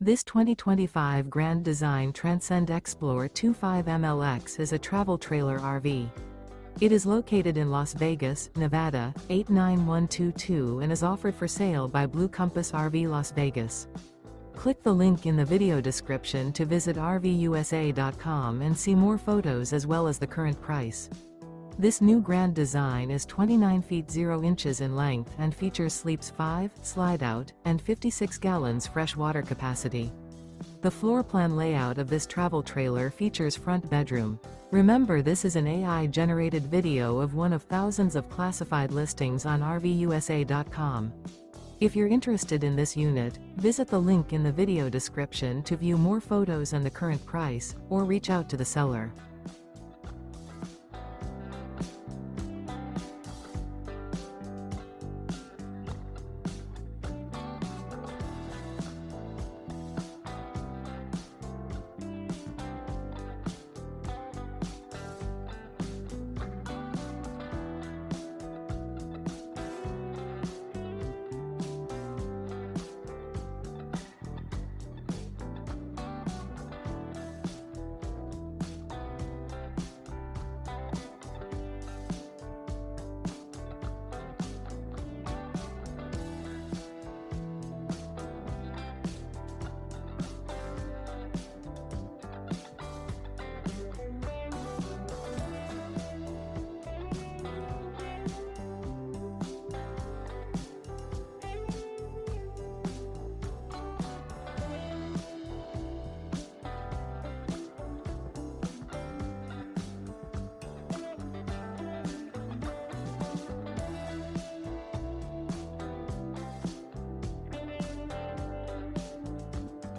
This 2025 Grand Design Transcend Xplor 25MLX is a travel trailer RV. It is located in Las Vegas, Nevada, 89122 and is offered for sale by Blue Compass RV Las Vegas. Click the link in the video description to visit RVUSA.com and see more photos as well as the current price. This new Grand Design is 29 feet 0 inches in length and features sleeps 5, Slideout, and 56 gallons fresh water capacity. The floor plan layout of this travel trailer features front bedroom. Remember, this is an AI-generated video of one of thousands of classified listings on RVUSA.com. If you're interested in this unit, visit the link in the video description to view more photos and the current price, or reach out to the seller.